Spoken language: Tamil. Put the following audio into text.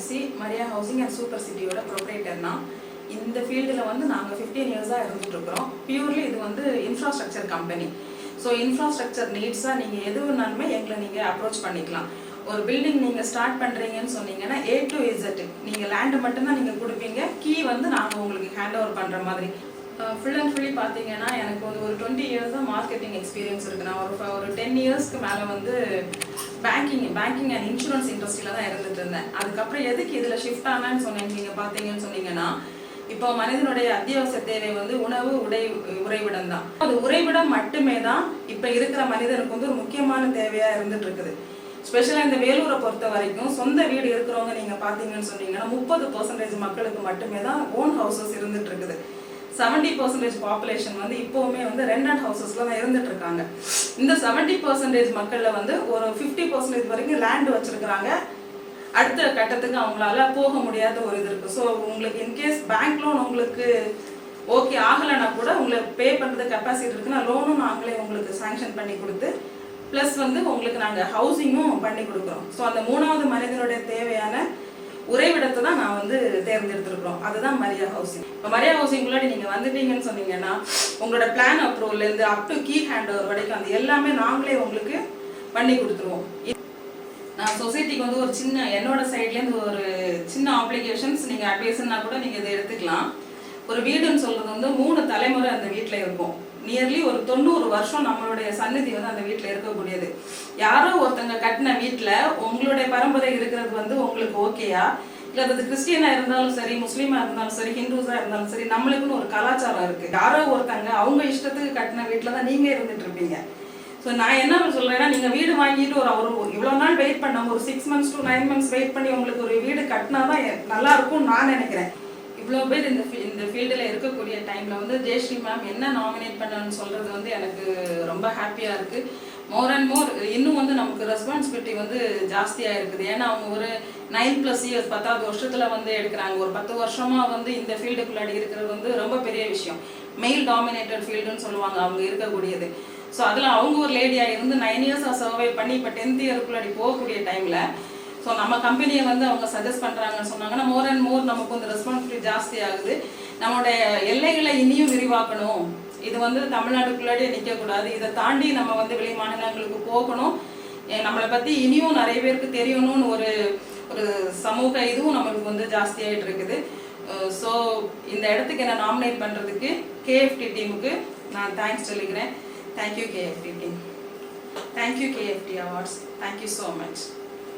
Tulsi, Maria Housing and Super City ஓட ப்ரொப்ரைட்டர் நான். இந்த ஃபீல்டில் வந்து நாங்கள் 15 இயர்ஸாக இருந்துகிட்ருக்குறோம். பியூர்லி இது வந்து இன்ஃப்ராஸ்ட்ரக்சர் கம்பெனி. ஸோ இன்ஃப்ராஸ்ட்ரக்சர் நீட்ஸாக நீங்கள் எது வேணாலுமே எங்களை நீங்கள் அப்ரோச் பண்ணிக்கலாம். ஒரு பில்டிங் நீங்கள் ஸ்டார்ட் பண்ணுறீங்கன்னு சொன்னீங்கன்னா A to Z நீங்கள் லேண்டு மட்டும்தான் நீங்கள் கொடுப்பீங்க. கீ வந்து நாங்கள் உங்களுக்கு ஹேண்ட் ஓவர் பண்ணுற மாதிரி. ஃபுல் அண்ட் ஃபுல்லி பார்த்தீங்கன்னா எனக்கு வந்து ஒரு 20 இயர்ஸாக மார்க்கெட்டிங் எக்ஸ்பீரியன்ஸ் இருக்குது. நான் ஒரு 10 இயர்ஸ்க்கு மேலே வந்து பேங்கிங் அண்ட் இன்சூரன்ஸ் இண்டஸ்ட்ரியில் தான் இருந்துட்டு இருந்தேன். அதுக்கப்புறம் எதுக்கு இதில் ஷிஃப்ட் ஆனான்னு சொன்னீங்க நீங்கள் பார்த்தீங்கன்னு சொன்னீங்கன்னா, இப்போ மனிதனுடைய அத்தியாவசிய தேவை வந்து உணவு, உறைவிடம் தான். அது உறைவிடம் மட்டுமே தான் இப்போ இருக்கிற மனிதனுக்கு வந்து ஒரு முக்கியமான தேவையாக இருந்துட்டு இருக்குது. ஸ்பெஷலாக இந்த வேலூரை பொறுத்த வரைக்கும் சொந்த வீடு இருக்கிறவங்க நீங்கள் பார்த்தீங்கன்னு சொன்னீங்கன்னா 30% மக்களுக்கு மட்டுமே தான் ஓன் ஹவுசஸ் இருந்துட்டு இருக்குது. 70% பாப்புலேஷன் வந்து இப்போவுமே வந்து ரெண்டட் ஹவுசஸ்ல தான் இருந்துட்டு இருக்காங்க. இந்த 70% மக்கள்ல வந்து ஒரு 50% வரைக்கும் லேண்ட் வச்சிருக்கிறாங்க. அடுத்த கட்டத்துக்கு அவங்களால போக முடியாத ஒரு இது இருக்கு. ஸோ உங்களுக்கு இன்கேஸ் பேங்க் லோன் உங்களுக்கு ஓகே ஆகலைன்னா கூட உங்களுக்கு பே பண்ணுறது கெப்பாசிட்டி இருக்குன்னா லோனும் நாங்களே உங்களுக்கு சாங்ஷன் பண்ணி கொடுத்து ப்ளஸ் வந்து உங்களுக்கு நாங்கள் ஹவுசிங்கும் பண்ணி கொடுக்குறோம். ஸோ அந்த மூணாவது மனிதனுடைய தேவையான உறைவிடத்தை தான் நான் வந்து தேர்ந்தெடுத்துருக்குறோம். அதுதான் மரியா ஹவுசிங். இப்போ மரியா ஹவுசிங் முன்னாடி நீங்கள் வந்துட்டீங்கன்னு சொன்னீங்கன்னா உங்களோட பிளான் அப்ரூவல்லேருந்து up to key hand over வரைக்கும் அந்த எல்லாமே நாங்களே உங்களுக்கு பண்ணி கொடுத்துருவோம். நான் சொசைட்டிக்கு வந்து ஒரு சின்ன என்னோட சைட்லேருந்து ஒரு சின்ன அப்ளிகேஷன்ஸ் நீங்கள் அட்வைஸ்னா கூட நீங்கள் இதை எடுத்துக்கலாம். ஒரு வீடுன்னு சொல்கிறது வந்து 3 தலைமுறை அந்த வீட்டில் இருக்கும். நியர்லி ஒரு 90 வருஷம் நம்மளுடைய சன்னதி வந்து அந்த வீட்டில் இருக்கக்கூடியது. யாரோ ஒருத்தங்க கட்டின வீட்டில் உங்களுடைய பரம்பரை இருக்கிறது வந்து உங்களுக்கு ஓகேயா, இல்லை அது கிறிஸ்டியனாக இருந்தாலும் சரி, முஸ்லீமாக இருந்தாலும் சரி, ஹிந்துஸாக இருந்தாலும் சரி, நம்மளுக்குன்னு ஒரு கலாச்சாரம் இருக்குது. யாரோ ஒருத்தங்க அவங்க இஷ்டத்துக்கு கட்டின வீட்டில் தான் நீங்கள் இருந்துட்டு இருப்பீங்க. ஸோ நான் என்ன சொல்கிறேன்னா, நீங்கள் வீடு வாங்கிட்டு ஒரு இவ்வளோ நாள் வெயிட் பண்ணாமல் ஒரு 6 months to 9 months வெயிட் பண்ணி உங்களுக்கு ஒரு வீடு கட்டினா தான் நல்லா இருக்கும்னு நான் நினைக்கிறேன். இவ்வளோ பேர் இந்த ஃபீல்டில் இருக்கக்கூடிய டைமில் வந்து ஜெயஸ்ரீ மேம் என்ன நாமினேட் பண்ணணும்னு சொல்கிறது வந்து எனக்கு ரொம்ப ஹாப்பியாக இருக்குது. மோர் அண்ட் மோர் இன்னும் வந்து நமக்கு ரெஸ்பான்சிபிலிட்டி வந்து ஜாஸ்தியாக இருக்குது. ஏன்னா அவங்க ஒரு 9+ years 10வது வருஷத்தில் வந்து எடுக்கிறாங்க. ஒரு 10 வருஷமாக வந்து இந்த ஃபீல்டுக்குள்ளாடி இருக்கிறது வந்து ரொம்ப பெரிய விஷயம். மெயில் டாமினேட்டட் ஃபீல்டுன்னு சொல்லுவாங்க அவங்க இருக்கக்கூடியது. ஸோ அதில் அவங்க ஒரு லேடியாக இருந்து 9 years சர்வை பண்ணி இப்போ 10th இயருக்குள்ளாடி போகக்கூடிய டைமில் ஸோ நம்ம கம்பெனியை வந்து அவங்க சஜஸ்ட் பண்ணுறாங்கன்னு சொன்னாங்கன்னா மோர் அண்ட் மோர் நமக்கு வந்து ரெஸ்பான்சிபிலிட்டி ஜாஸ்தி ஆகுது. நம்மளுடைய எல்லைகளை இனியும் விரிவாக்கணும். இது வந்து தமிழ்நாட்டுக்குள்ளாடியே நிற்கக்கூடாது. இதை தாண்டி நம்ம வந்து வெளி மாநிலங்களுக்கு போகணும். நம்மளை பற்றி இனியும் நிறைய பேருக்கு தெரியணும்னு ஒரு சமூக இதுவும் நம்மளுக்கு வந்து ஜாஸ்தியாகிட்டு இருக்குது. ஸோ இந்த இடத்துக்கு என்ன நாமினேட் பண்ணுறதுக்கு KFT டீமுக்கு நான் தேங்க்ஸ் சொல்லிக்கிறேன். Thank you KFT team. Thank you KFT Awards. Thank you so much.